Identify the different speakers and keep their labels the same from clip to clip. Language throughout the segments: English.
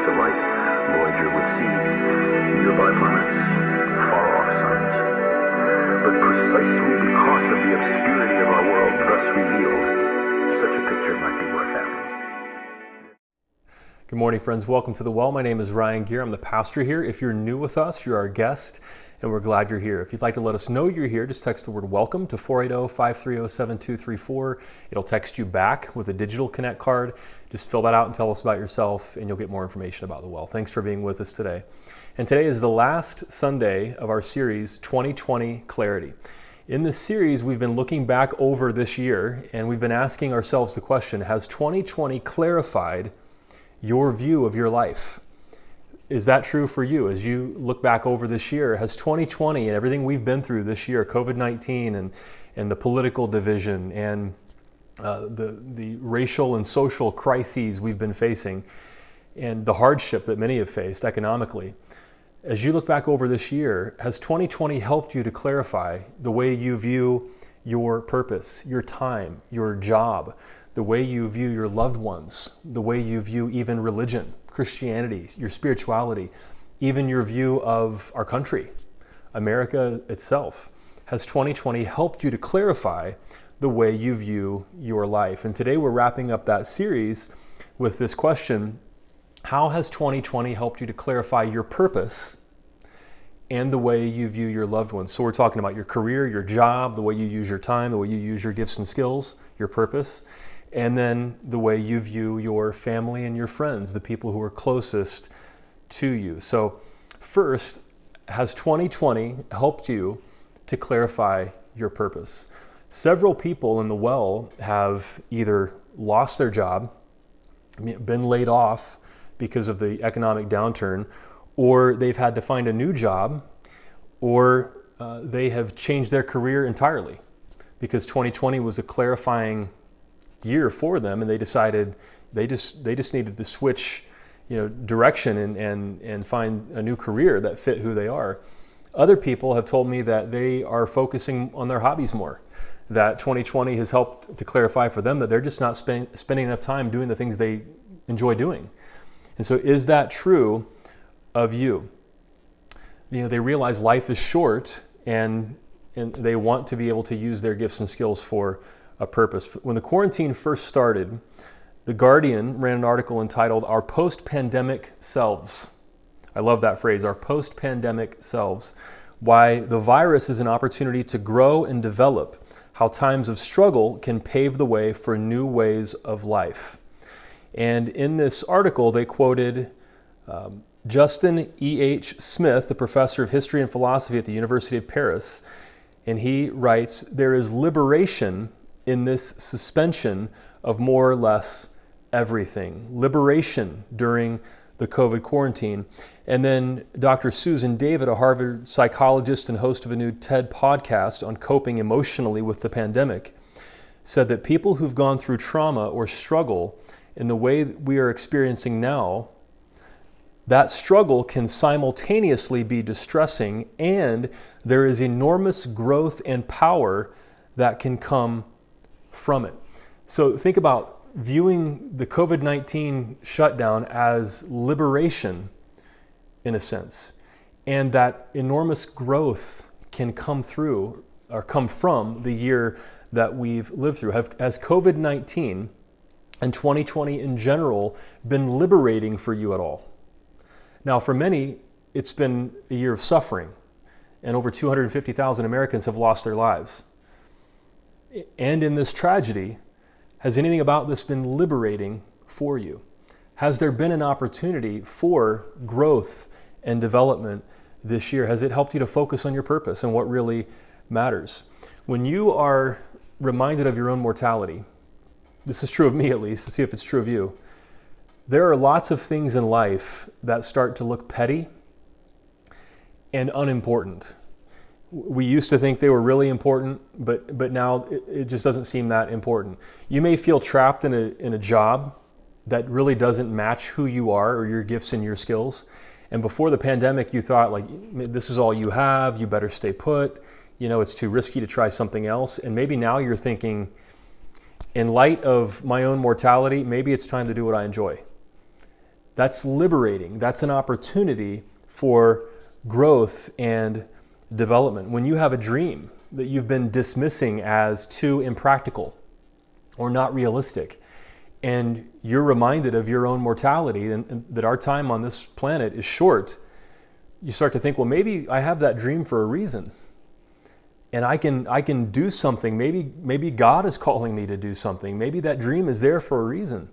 Speaker 1: brilliance of light, Voyager would see nearby planets, far-off suns. But precisely because of the obscurity of our world thus revealed, such a picture might be worth having.
Speaker 2: Good morning, friends. Welcome to The Well. My name is Ryan Gear. I'm the pastor here. If you're new with us, you're our guest, and we're glad you're here. If you'd like to let us know you're here, just text the word welcome to 480-530-7234. It'll text you back with a digital Connect card. Just fill that out and tell us about yourself, and you'll get more information about The Well. Thanks for being with us today. And today is the last Sunday of our series, 2020 Clarity. In this series, we've been looking back over this year, and we've been asking ourselves the question, has 2020 clarified your view of your life? Is that true for you as you look back over this year? Has 2020 and everything we've been through this year, COVID-19 and the political division and the racial and social crises we've been facing and the hardship that many have faced economically, as you look back over this year, has 2020 helped you to clarify the way you view your purpose, your time, your job, the way you view your loved ones, the way you view even religion, Christianity, your spirituality, even your view of our country, America itself? Has 2020 helped you to clarify the way you view your life? And today we're wrapping up that series with this question: how has 2020 helped you to clarify your purpose and the way you view your loved ones? So we're talking about your career, your job, the way you use your time, the way you use your gifts and skills, your purpose, and then the way you view your family and your friends, the people who are closest to you. So first, has 2020 helped you to clarify your purpose? Several people in the Well have either lost their job, been laid off because of the economic downturn, or they've had to find a new job, or they have changed their career entirely because 2020 was a clarifying year for them, and they decided they just needed to switch, direction and find a new career that fit who they are. Other people have told me that they are focusing on their hobbies more, that 2020 has helped to clarify for them that they're just not spending enough time doing the things they enjoy doing. And so is that true of you? They realize life is short, and they want to be able to use their gifts and skills for a purpose. When the quarantine first started, The Guardian ran an article entitled "Our Post-Pandemic Selves." I love that phrase, our post-pandemic selves. Why the virus is an opportunity to grow and develop, how times of struggle can pave the way for new ways of life. And in this article, they quoted Justin E.H. Smith, the professor of history and philosophy at the University of Paris. And he writes, "There is liberation in this suspension of more or less everything." Liberation during the COVID quarantine. And then Dr. Susan David, a Harvard psychologist and host of a new TED podcast on coping emotionally with the pandemic, said that people who've gone through trauma or struggle in the way that we are experiencing now, that struggle can simultaneously be distressing, and there is enormous growth and power that can come from it. So think about viewing the COVID-19 shutdown as liberation in a sense, and that enormous growth can come through or come from the year that we've lived through. Has COVID-19 and 2020 in general been liberating for you at all? Now, for many, it's been a year of suffering, and over 250,000 Americans have lost their lives. And in this tragedy, has anything about this been liberating for you? Has there been an opportunity for growth and development this year? Has it helped you to focus on your purpose and what really matters? When you are reminded of your own mortality, this is true of me at least, to see if it's true of you, there are lots of things in life that start to look petty and unimportant. We used to think they were really important, but now it just doesn't seem that important. You may feel trapped in a job that really doesn't match who you are or your gifts and your skills. And before the pandemic, you thought, like, this is all you have, you better stay put, it's too risky to try something else. And maybe now you're thinking, in light of my own mortality, maybe it's time to do what I enjoy. That's liberating. That's an opportunity for growth and development. When you have a dream that you've been dismissing as too impractical or not realistic, and you're reminded of your own mortality and that our time on this planet is short, you start to think, well, maybe I have that dream for a reason. And I can do something. Maybe God is calling me to do something. Maybe that dream is there for a reason.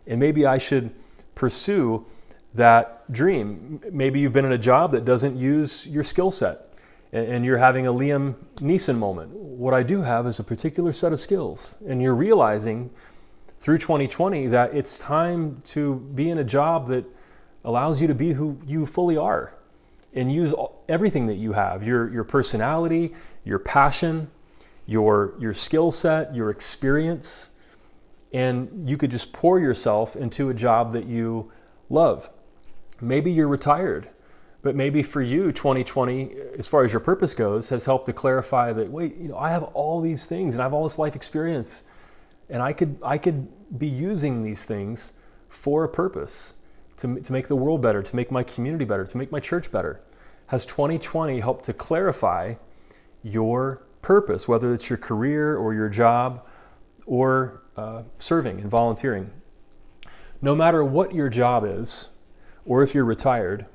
Speaker 2: And maybe I should pursue that dream. Maybe you've been in a job that doesn't use your skill set and you're having a Liam Neeson moment. What I do have is a particular set of skills. And you're realizing through 2020 that it's time to be in a job that allows you to be who you fully are and use everything that you have, your personality, your passion, your skill set, your experience, and you could just pour yourself into a job that you love. Maybe you're retired, but maybe for you, 2020, as far as your purpose goes, has helped to clarify that, wait, I have all these things and I have all this life experience, and I could be using these things for a purpose, to make the world better, to make my community better, to make my church better. Has 2020 helped to clarify your purpose, whether it's your career or your job or serving and volunteering? No matter what your job is, or if you're retired,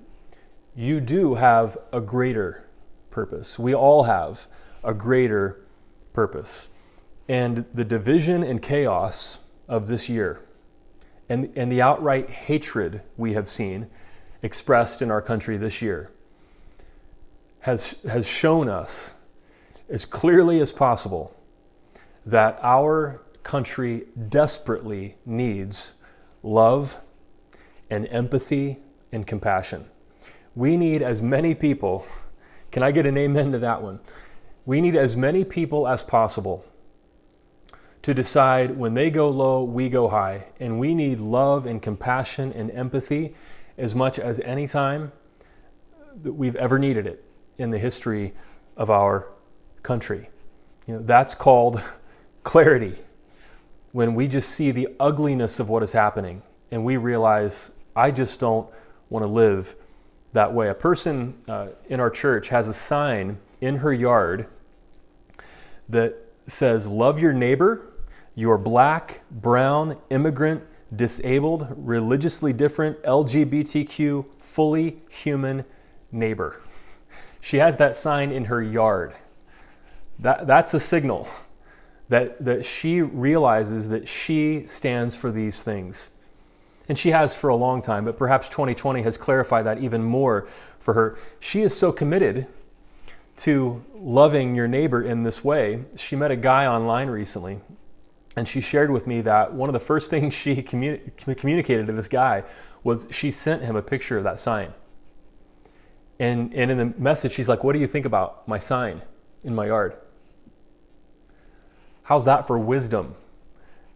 Speaker 2: you do have a greater purpose. We all have a greater purpose. And the division and chaos of this year and the outright hatred we have seen expressed in our country this year has shown us as clearly as possible that our country desperately needs love and empathy and compassion. We need as many people, can I get an amen to that one? We need as many people as possible to decide when they go low, we go high. And we need love and compassion and empathy as much as any time that we've ever needed it in the history of our country. That's called clarity. When we just see the ugliness of what is happening and we realize, I just don't want to live that way. A person in our church has a sign in her yard that says, love your neighbor, your black, brown, immigrant, disabled, religiously different, LGBTQ, fully human neighbor. She has that sign in her yard. That's a signal that she realizes that she stands for these things. And she has for a long time, but perhaps 2020 has clarified that even more for her. She is so committed to loving your neighbor in this way. She met a guy online recently, and she shared with me that one of the first things she communicated to this guy was she sent him a picture of that sign. And in the message, she's like, what do you think about my sign in my yard? How's that for wisdom?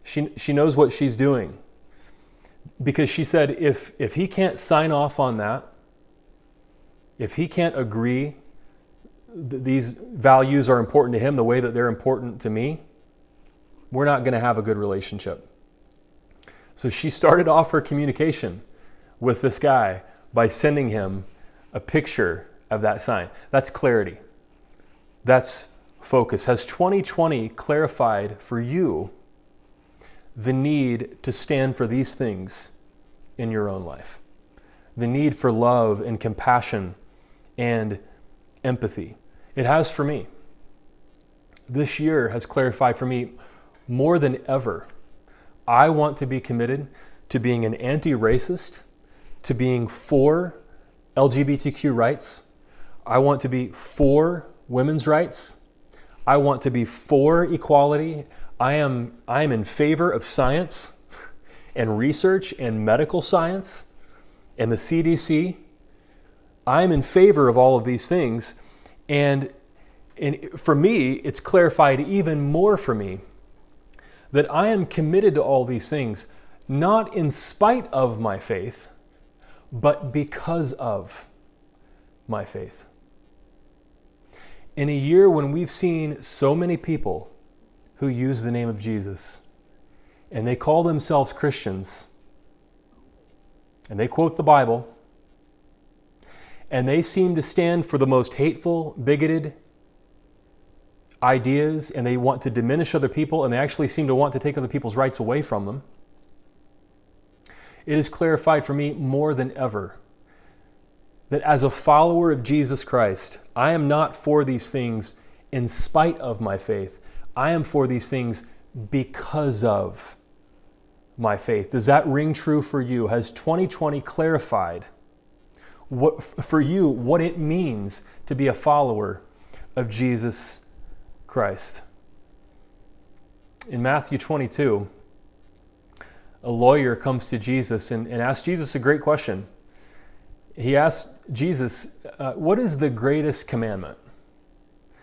Speaker 2: She knows what she's doing. Because she said, if he can't sign off on that, if he can't agree that these values are important to him the way that they're important to me, we're not going to have a good relationship. So she started off her communication with this guy by sending him a picture of that sign. That's clarity. That's focus. Has 2020 clarified for you the need to stand for these things in your own life? The need for love and compassion and empathy. It has for me. This year has clarified for me more than ever. I want to be committed to being an anti-racist, to being for LGBTQ rights. I want to be for women's rights. I want to be for equality. I am in favor of science and research and medical science and the CDC. I'm in favor of all of these things. And for me, it's clarified even more for me that I am committed to all these things, not in spite of my faith, but because of my faith. In a year when we've seen so many people who use the name of Jesus and they call themselves Christians, and they quote the Bible, and they seem to stand for the most hateful, bigoted ideas, and they want to diminish other people, and they actually seem to want to take other people's rights away from them, it is clarified for me more than ever that as a follower of Jesus Christ, I am not for these things in spite of my faith. I am for these things because of my faith. Does that ring true for you? Has 2020 clarified for you what it means to be a follower of Jesus Christ? In Matthew 22, a lawyer comes to Jesus and asks Jesus a great question. He asks Jesus, what is the greatest commandment?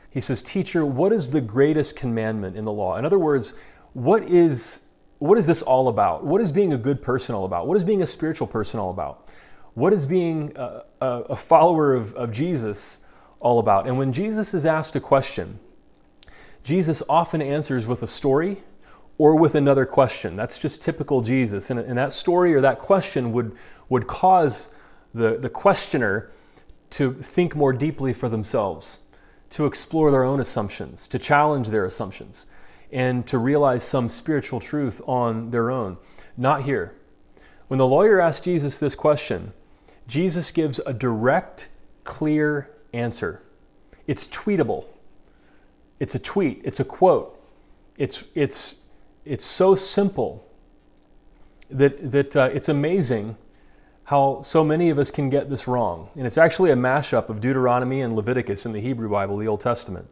Speaker 2: He says, "Teacher, what is the greatest commandment in the law?" In other words, what is this all about? What is being a good person all about? What is being a spiritual person all about? What is being a follower of Jesus all about? And when Jesus is asked a question, Jesus often answers with a story or with another question. That's just typical Jesus. And that story or that question would cause the questioner to think more deeply for themselves, to explore their own assumptions, to challenge their assumptions, and to realize some spiritual truth on their own. Not here. When the lawyer asked Jesus this question, Jesus gives a direct, clear answer. It's tweetable. It's a tweet. It's a quote. It's so simple that it's amazing how so many of us can get this wrong. And it's actually a mashup of Deuteronomy and Leviticus in the Hebrew Bible, the Old Testament.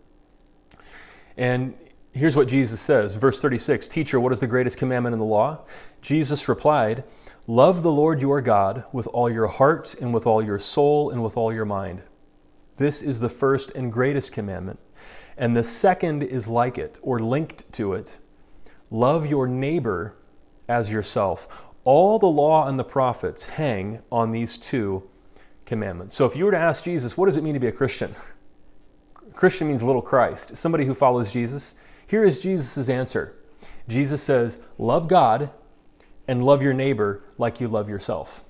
Speaker 2: And here's what Jesus says, verse 36, "Teacher, what is the greatest commandment in the law?" Jesus replied, "Love the Lord your God with all your heart and with all your soul and with all your mind. This is the first and greatest commandment. And the second is like it, or linked to it. Love your neighbor as yourself. All the law and the prophets hang on these two commandments." So if you were to ask Jesus, what does it mean to be a Christian? Christian means little Christ, somebody who follows Jesus. Here is Jesus' answer. Jesus says, love God and love your neighbor like you love yourself.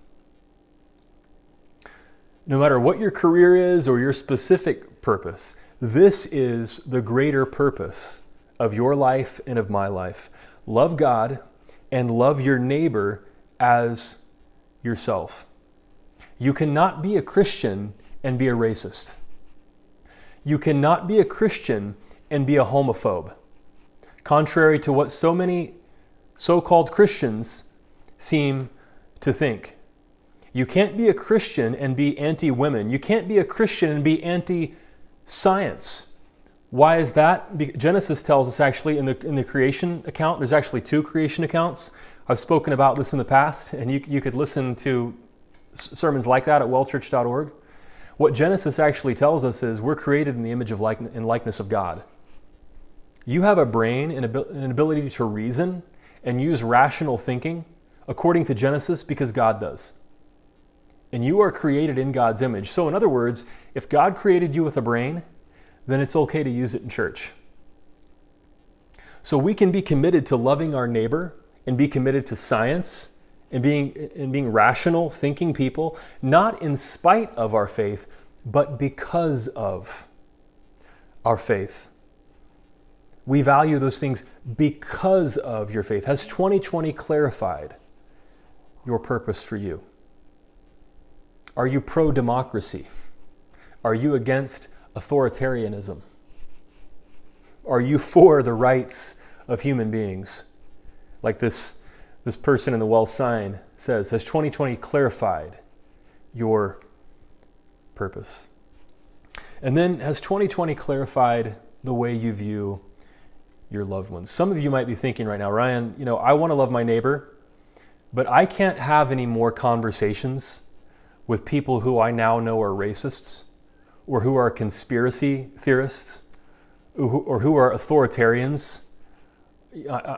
Speaker 2: No matter what your career is or your specific purpose, this is the greater purpose of your life and of my life. Love God and love your neighbor as yourself. You cannot be a Christian and be a racist. You cannot be a Christian and be a homophobe, contrary to what so many so-called Christians seem to think. You can't be a Christian and be anti-women. You can't be a Christian and be anti-science. Why is that? Genesis tells us actually in the creation account, there's actually two creation accounts. I've spoken about this in the past, and you could listen to sermons like that at wellchurch.org. What Genesis actually tells us is we're created in the image of and likeness of God. You have a brain and an ability to reason and use rational thinking according to Genesis because God does. And you are created in God's image. So in other words, if God created you with a brain, then it's okay to use it in church. So we can be committed to loving our neighbor and be committed to science and being rational, thinking people, not in spite of our faith, but because of our faith. We value those things because of your faith. Has 2020 clarified your purpose for you? Are you pro-democracy? Are you against authoritarianism? Are you for the rights of human beings? Like this person in the well sign says, has 2020 clarified your purpose? And then has 2020 clarified the way you view your loved ones? Some of you might be thinking right now, Ryan, I want to love my neighbor, but I can't have any more conversations with people who I now know are racists or who are conspiracy theorists or who are authoritarians.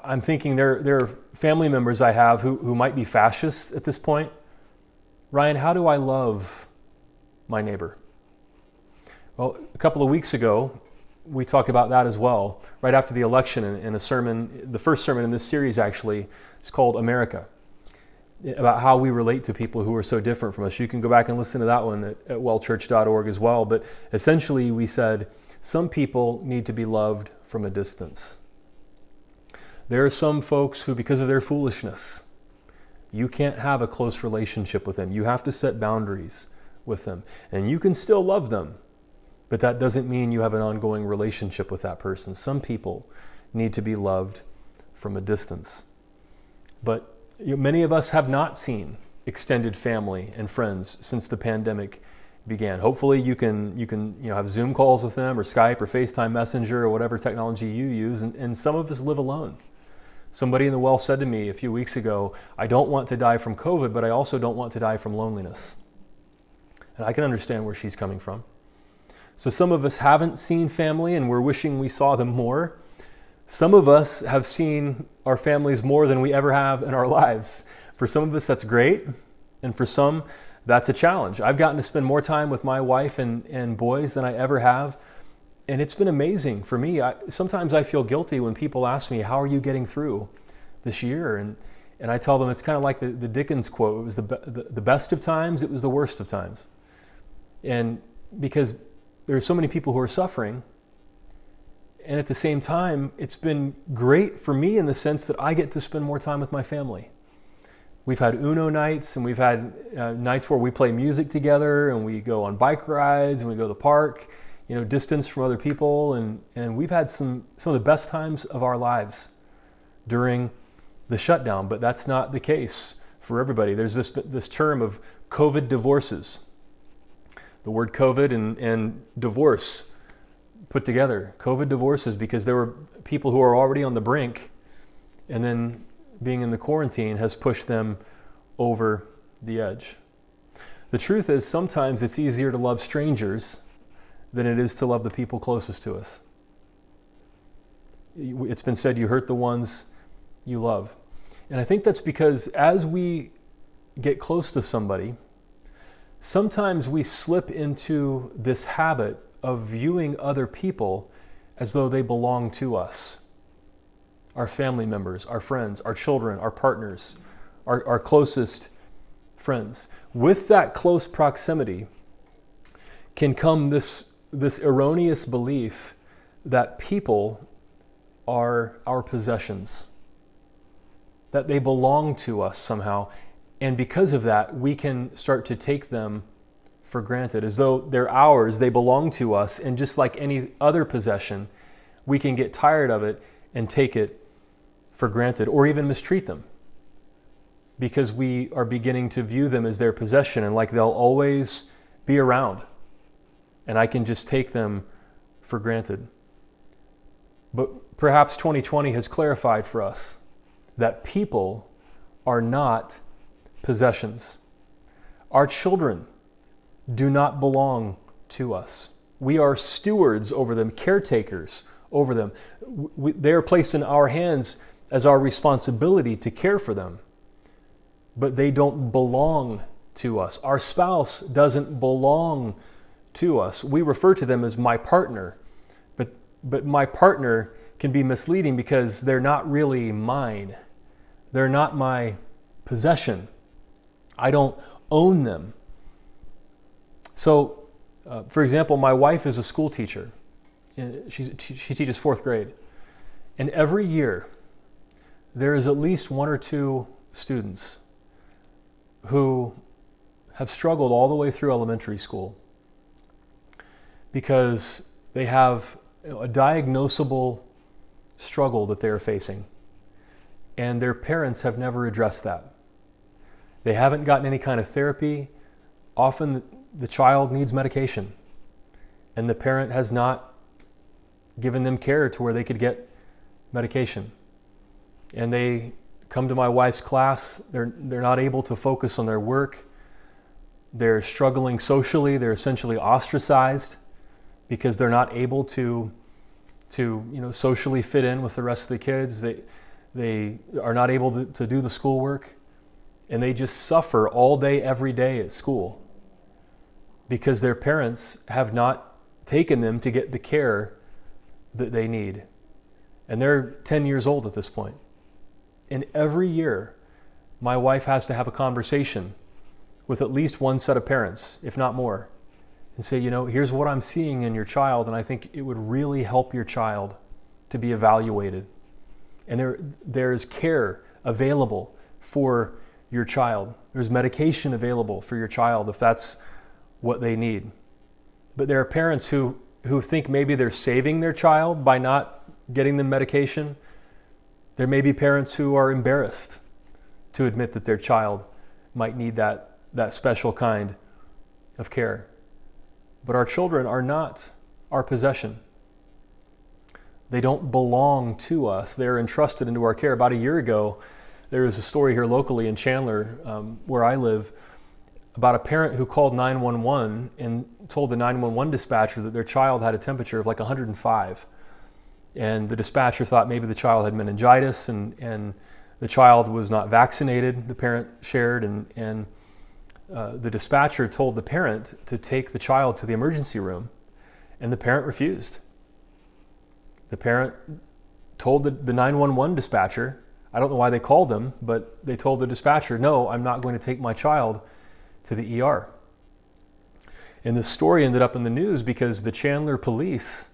Speaker 2: I'm thinking there are family members I have who might be fascists at this point. Ryan, how do I love my neighbor? Well, a couple of weeks ago, we talked about that as well, right after the election in a sermon. The first sermon in this series actually is called America. about how we relate to people who are so different from us. You can go back and listen to that one at wellchurch.org as well. But essentially we said some people need to be loved from a distance. There are some folks who, because of their foolishness, you can't have a close relationship with them. You have to set boundaries with them. And you can still love them, but that doesn't mean you have an ongoing relationship with that person. Some people need to be loved from a distance. But many of us have not seen extended family and friends since the pandemic began. Hopefully you can have Zoom calls with them, or Skype or FaceTime Messenger or whatever technology you use, and some of us live alone. Somebody in the well said to me a few weeks ago, I don't want to die from COVID, but I also don't want to die from loneliness. And I can understand where she's coming from. So some of us haven't seen family and we're wishing we saw them more. Some of us have seen our families more than we ever have in our lives. For some of us, that's great. And for some, that's a challenge. I've gotten to spend more time with my wife and boys than I ever have. And it's been amazing for me. Sometimes I feel guilty when people ask me, how are you getting through this year? And I tell them it's kind of like the Dickens quote. It was the best of times, it was the worst of times. And because there are so many people who are suffering, and at the same time, it's been great for me in the sense that I get to spend more time with my family. We've had Uno nights, and we've had nights where we play music together, and we go on bike rides, and we go to the park, distance from other people, and we've had some of the best times of our lives during the shutdown. But that's not the case for everybody. There's this term of COVID divorces. The word COVID and divorce put together. COVID divorces, because there were people who are already on the brink, and then being in the quarantine has pushed them over the edge. The truth is, sometimes it's easier to love strangers than it is to love the people closest to us. It's been said, you hurt the ones you love. And I think that's because as we get close to somebody, sometimes we slip into this habit of viewing other people as though they belong to us. Our family members, our friends, our children, our partners, our closest friends. With that close proximity can come this erroneous belief that people are our possessions, that they belong to us somehow. And because of that, we can start to take them for granted, as though they're ours, they belong to us, and just like any other possession, we can get tired of it and take it for granted, or even mistreat them, because we are beginning to view them as their possession and like they'll always be around, and I can just take them for granted. But perhaps 2020 has clarified for us that people are not possessions. Our children do not belong to us. We are stewards over them, caretakers over them. They are placed in our hands as our responsibility to care for them, but they don't belong to us. Our spouse doesn't belong to us. We refer to them as my partner, but my partner can be misleading because they're not really mine. They're not my possession. I don't own them. So, for example, my wife is a school teacher. She teaches fourth grade. And every year, there is at least one or two students who have struggled all the way through elementary school because they have a diagnosable struggle that they are facing. And their parents have never addressed that. They haven't gotten any kind of therapy. Often the child needs medication, and the parent has not given them care to where they could get medication. And they come to my wife's class, they're not able to focus on their work. They're struggling socially. They're essentially ostracized because they're not able to socially fit in with the rest of the kids. They are not able to do the schoolwork, and they just suffer all day, every day at school because their parents have not taken them to get the care that they need. And they're 10 years old at this point. And every year, my wife has to have a conversation with at least one set of parents, if not more, and say, here's what I'm seeing in your child, and I think it would really help your child to be evaluated. And there's care available for your child. There's medication available for your child if that's what they need. But there are parents who think maybe they're saving their child by not getting them medication. There may be parents who are embarrassed to admit that their child might need that special kind of care. But our children are not our possession. They don't belong to us. They're entrusted into our care. About a year ago, there was a story here locally in Chandler, where I live, about a parent who called 911 and told the 911 dispatcher that their child had a temperature of like 105. And the dispatcher thought maybe the child had meningitis and the child was not vaccinated, the parent shared, and the dispatcher told the parent to take the child to the emergency room, and the parent refused. The parent told the 911 dispatcher, I don't know why they called them, but they told the dispatcher, no, I'm not going to take my child to the ER. And the story ended up in the news because the Chandler police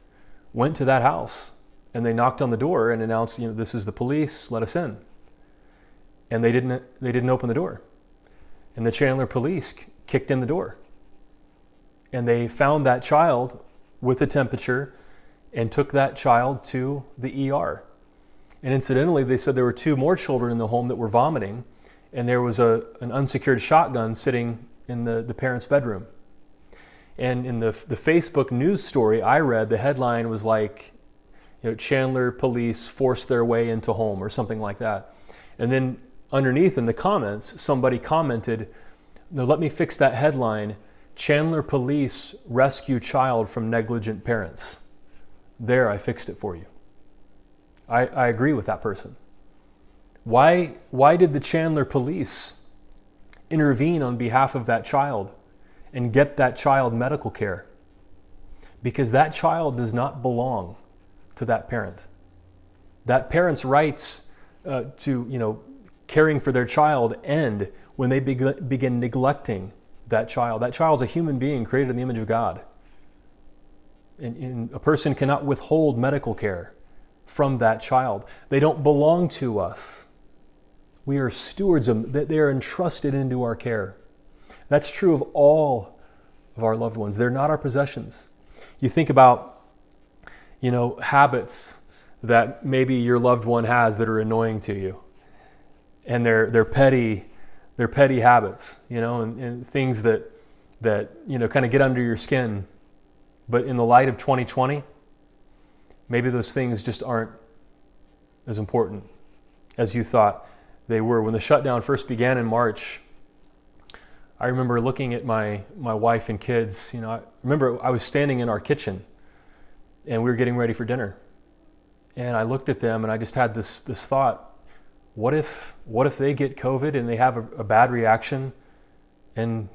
Speaker 2: went to that house and they knocked on the door and announced, this is the police, let us in. And they didn't open the door. And the Chandler police kicked in the door. And they found that child with a temperature and took that child to the ER. And incidentally, they said there were 2 more children in the home that were vomiting, and there was an unsecured shotgun sitting in the parents' bedroom. And in the Facebook news story I read, the headline was like, Chandler police forced their way into home or something like that. And then underneath in the comments, somebody commented, no, let me fix that headline, Chandler police rescue child from negligent parents. There, I fixed it for you. I agree with that person. Why did the Chandler police intervene on behalf of that child and get that child medical care? Because that child does not belong to that parent. That parent's rights to caring for their child end when they begin neglecting that child. That child's a human being created in the image of God. And a person cannot withhold medical care from that child. They don't belong to us. We are stewards of them. They are entrusted into our care. That's true of all of our loved ones. They're not our possessions. You think about, habits that maybe your loved one has that are annoying to you. And they're petty habits, and things that kind of get under your skin. But in the light of 2020, maybe those things just aren't as important as you thought they were. When the shutdown first began in March, I remember looking at my wife and kids. I remember I was standing in our kitchen and we were getting ready for dinner. And I looked at them and I just had this thought, what if they get COVID and they have a bad reaction and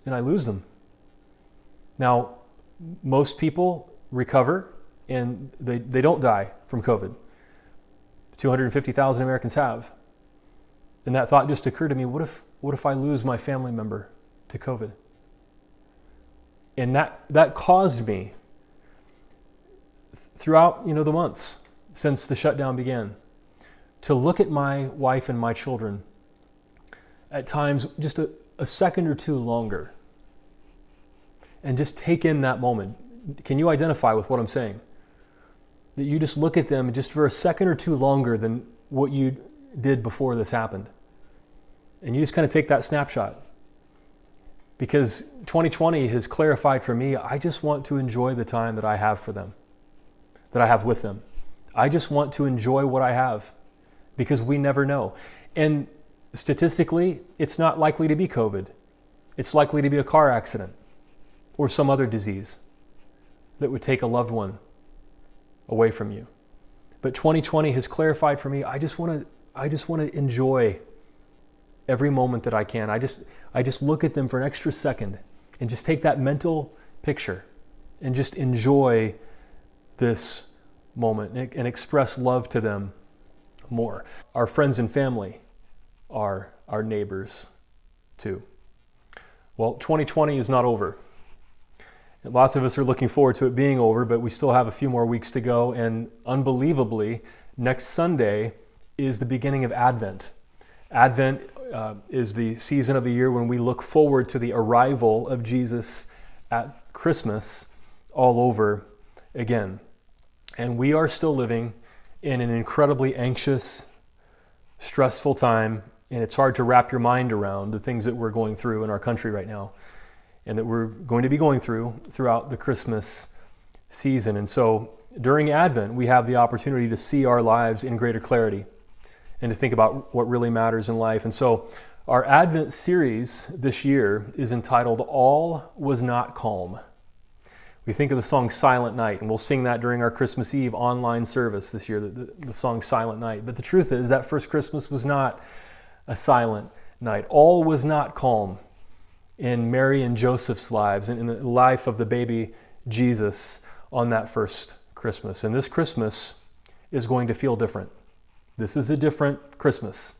Speaker 2: I lose them? Now, most people recover and they don't die from COVID. 250,000 Americans have. And that thought just occurred to me, what if I lose my family member to COVID? And that caused me, throughout the months since the shutdown began, to look at my wife and my children at times just a second or two longer and just take in that moment. Can you identify with what I'm saying? That you just look at them just for a second or two longer than what you did before this happened. And you just kind of take that snapshot. Because 2020 has clarified for me, I just want to enjoy the time that I have for them, that I have with them. I just want to enjoy what I have because we never know. And statistically, it's not likely to be COVID. It's likely to be a car accident or some other disease that would take a loved one away from you. But 2020 has clarified for me, I just want to enjoy every moment that I can. I just look at them for an extra second and just take that mental picture and just enjoy this moment and express love to them more. Our friends and family our neighbors too. Well, 2020 is not over. Lots of us are looking forward to it being over, but we still have a few more weeks to go. And unbelievably, next Sunday is the beginning of Advent. Advent is the season of the year when we look forward to the arrival of Jesus at Christmas all over again. And we are still living in an incredibly anxious, stressful time, and it's hard to wrap your mind around the things that we're going through in our country right now, and that we're going to be going throughout the Christmas season. And so during Advent, we have the opportunity to see our lives in greater clarity and to think about what really matters in life. And so our Advent series this year is entitled All Was Not Calm. We think of the song Silent Night, and we'll sing that during our Christmas Eve online service this year, the song Silent Night. But the truth is that first Christmas was not a silent night. All was not calm in Mary and Joseph's lives and in the life of the baby Jesus on that first Christmas. And this Christmas is going to feel different. This is a different Christmas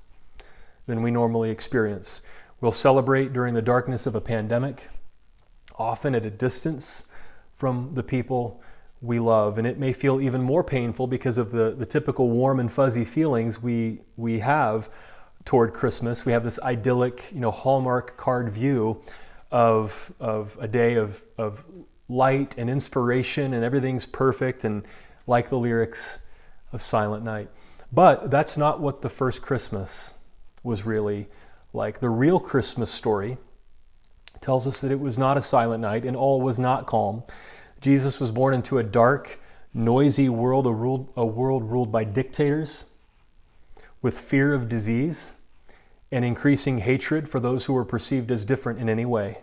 Speaker 2: than we normally experience. We'll celebrate during the darkness of a pandemic, often at a distance from the people we love. And it may feel even more painful because of the typical warm and fuzzy feelings we have toward Christmas. We have this idyllic, Hallmark card view of a day of light and inspiration, and everything's perfect and like the lyrics of Silent Night. But that's not what the first Christmas was really like. The real Christmas story tells us that it was not a silent night and all was not calm. Jesus was born into a dark, noisy world, a world ruled by dictators, with fear of disease and increasing hatred for those who were perceived as different in any way.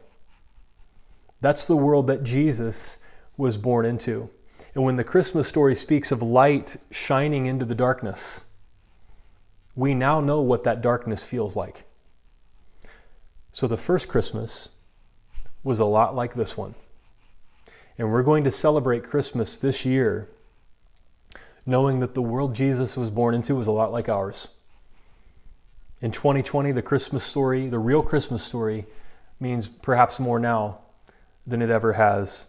Speaker 2: That's the world that Jesus was born into. And when the Christmas story speaks of light shining into the darkness, we now know what that darkness feels like. So the first Christmas was a lot like this one. And we're going to celebrate Christmas this year knowing that the world Jesus was born into was a lot like ours. In 2020, the Christmas story, the real Christmas story, means perhaps more now than it ever has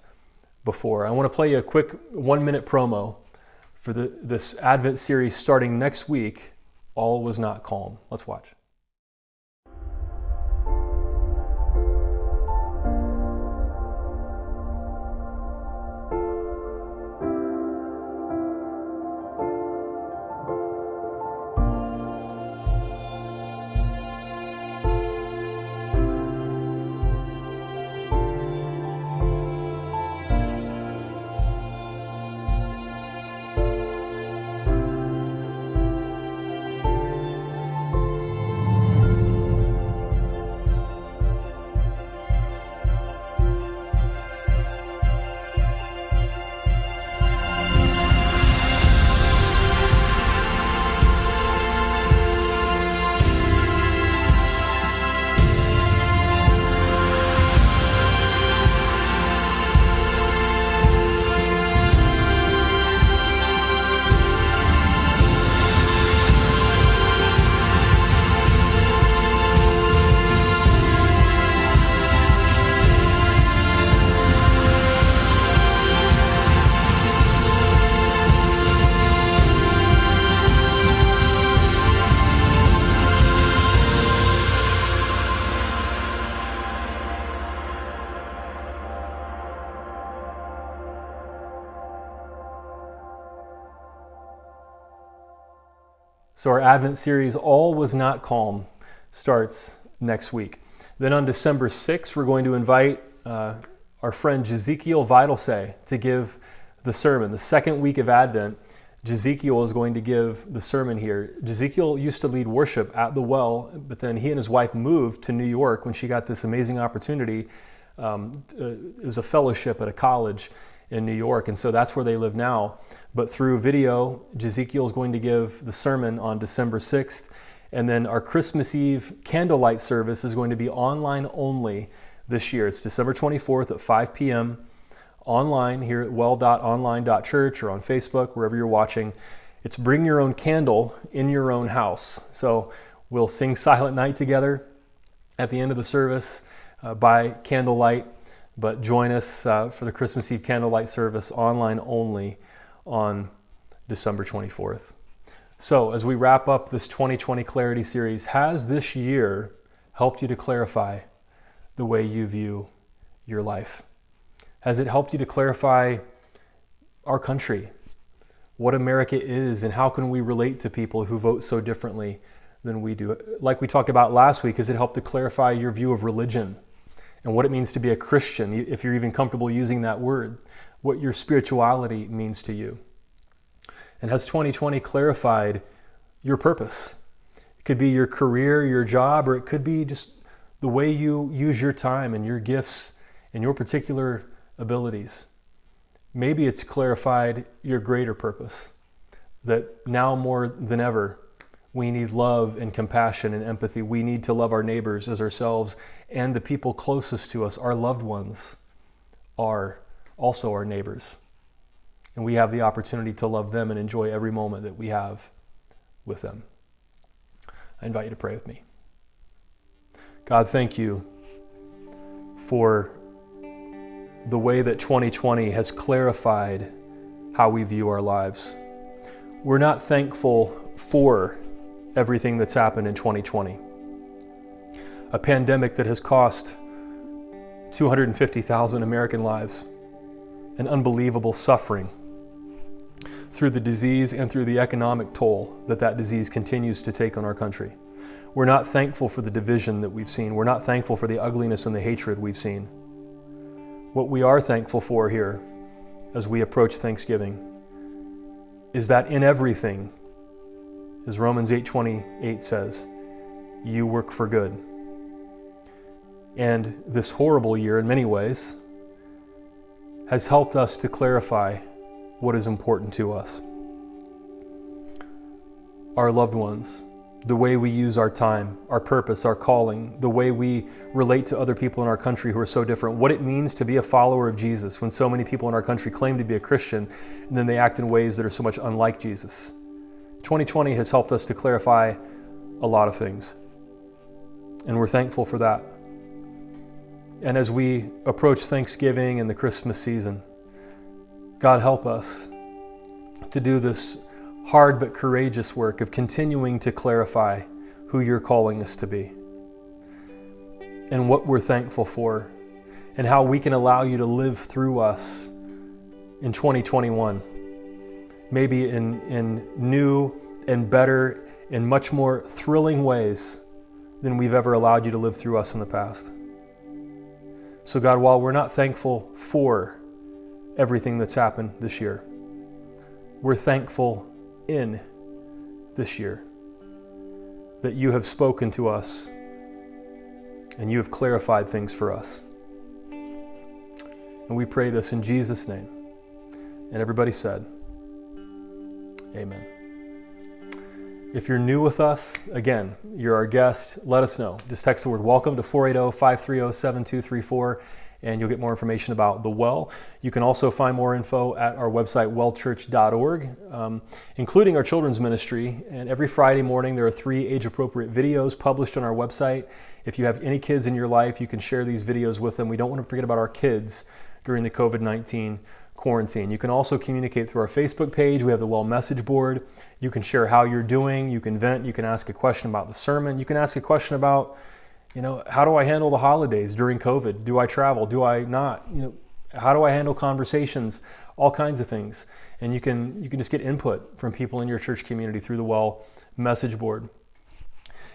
Speaker 2: before. I want to play you a quick 1-minute promo for this Advent series starting next week, All Was Not Calm. Let's watch. So our Advent series, All Was Not Calm, starts next week. Then on December 6th, we're going to invite our friend Jezekiel Vidalsay to give the sermon. The second week of Advent, Jezekiel is going to give the sermon here. Jezekiel used to lead worship at the Well, but then he and his wife moved to New York when she got this amazing opportunity. It was a fellowship at a college in New York, and so that's where they live now. But through video, Jezekiel is going to give the sermon on December 6th, and then our Christmas Eve candlelight service is going to be online only this year. It's December 24th at 5 p.m. online here at well.online.church or on Facebook, wherever you're watching. It's bring your own candle in your own house. So We'll sing Silent Night together at the end of the service by candlelight, but join us for the Christmas Eve candlelight service online only on December 24th. So as we wrap up this 2020 Clarity series, has this year helped you to clarify the way you view your life? Has it helped you to clarify our country, what America is, and how can we relate to people who vote so differently than we do? Like we talked about last week, has it helped to clarify your view of religion and what it means to be a Christian, if you're even comfortable using that word, what your spirituality means to you? And has 2020 clarified your purpose? It could be your career, your job, or it could be just the way you use your time and your gifts and your particular abilities. Maybe it's clarified your greater purpose, that now more than ever, we need love and compassion and empathy. We need to love our neighbors as ourselves, and the people closest to us, our loved ones, are also our neighbors. And we have the opportunity to love them and enjoy every moment that we have with them. I invite you to pray with me. God, thank you for the way that 2020 has clarified how we view our lives. We're not thankful for everything that's happened in 2020. A pandemic that has cost 250,000 American lives, an unbelievable suffering through the disease and through the economic toll that disease continues to take on our country. We're not thankful for the division that we've seen. We're not thankful for the ugliness and the hatred we've seen. What we are thankful for here as we approach Thanksgiving is that in everything, as Romans 8:28 says, you work for good. And this horrible year, in many ways, has helped us to clarify what is important to us. Our loved ones, the way we use our time, our purpose, our calling, the way we relate to other people in our country who are so different, what it means to be a follower of Jesus when so many people in our country claim to be a Christian and then they act in ways that are so much unlike Jesus. 2020 has helped us to clarify a lot of things, and we're thankful for that. And as we approach Thanksgiving and the Christmas season, God, help us to do this hard but courageous work of continuing to clarify who you're calling us to be and what we're thankful for and how we can allow you to live through us in 2021, maybe in new and better and much more thrilling ways than we've ever allowed you to live through us in the past. So God, while we're not thankful for everything that's happened this year, we're thankful in this year that you have spoken to us and you have clarified things for us. And we pray this in Jesus' name. And everybody said, amen. If you're new with us, again, you're our guest, let us know. Just text the word welcome to 480-530-7234 and you'll get more information about the Well. You can also find more info at our website, wellchurch.org, including our children's ministry. And every Friday morning, there are 3 age-appropriate videos published on our website. If you have any kids in your life, you can share these videos with them. We don't want to forget about our kids during the COVID-19 quarantine. You can also communicate through our Facebook page. We have the Well message board. You can share how you're doing. You can vent. You can ask a question about the sermon. You can ask a question about, how do I handle the holidays during COVID? Do I travel? Do I not? How do I handle conversations? All kinds of things. And you can just get input from people in your church community through the Well message board.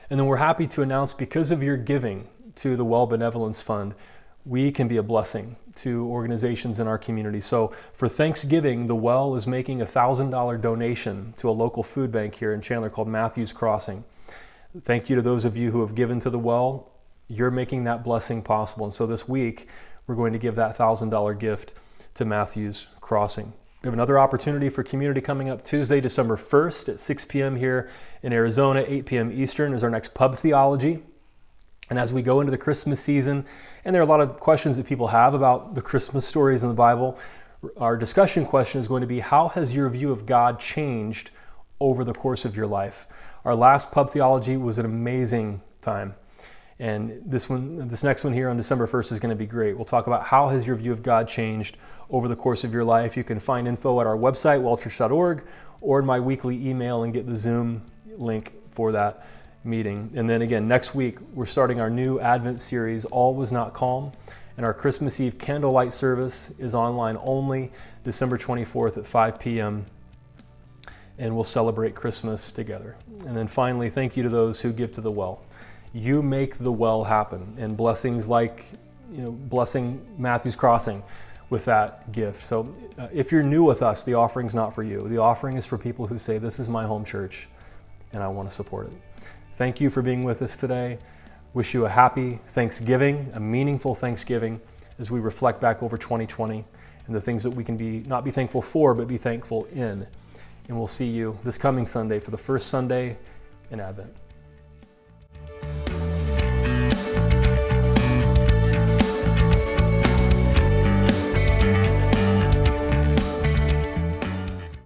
Speaker 2: And then we're happy to announce, because of your giving to the Well Benevolence Fund, we can be a blessing to organizations in our community. So for Thanksgiving, the Well is making a $1,000 donation to a local food bank here in Chandler called Matthews Crossing. Thank you to those of you who have given to the Well. You're making that blessing possible. And so this week, we're going to give that $1,000 gift to Matthews Crossing. We have another opportunity for community coming up Tuesday, December 1st at 6 p.m. here in Arizona, 8 p.m. Eastern is our next pub theology. And as we go into the Christmas season, and there are a lot of questions that people have about the Christmas stories in the Bible, our discussion question is going to be, how has your view of God changed over the course of your life? Our last pub theology was an amazing time. And this next one here on December 1st is going to be great. We'll talk about how has your view of God changed over the course of your life. You can find info at our website, wellchurch.org, or in my weekly email and get the Zoom link for that meeting. And then again, next week, we're starting our new Advent series, All Was Not Calm. And our Christmas Eve candlelight service is online only, December 24th at 5 p.m. And we'll celebrate Christmas together. And then finally, thank you to those who give to the well. You make the well happen, and blessings like, blessing Matthew's Crossing with that gift. So if you're new with us, the offering's not for you. The offering is for people who say, this is my home church and I want to support it. Thank you for being with us today. Wish you a happy Thanksgiving, a meaningful Thanksgiving as we reflect back over 2020 and the things that we can not be thankful for, but be thankful in. And we'll see you this coming Sunday for the first Sunday in Advent.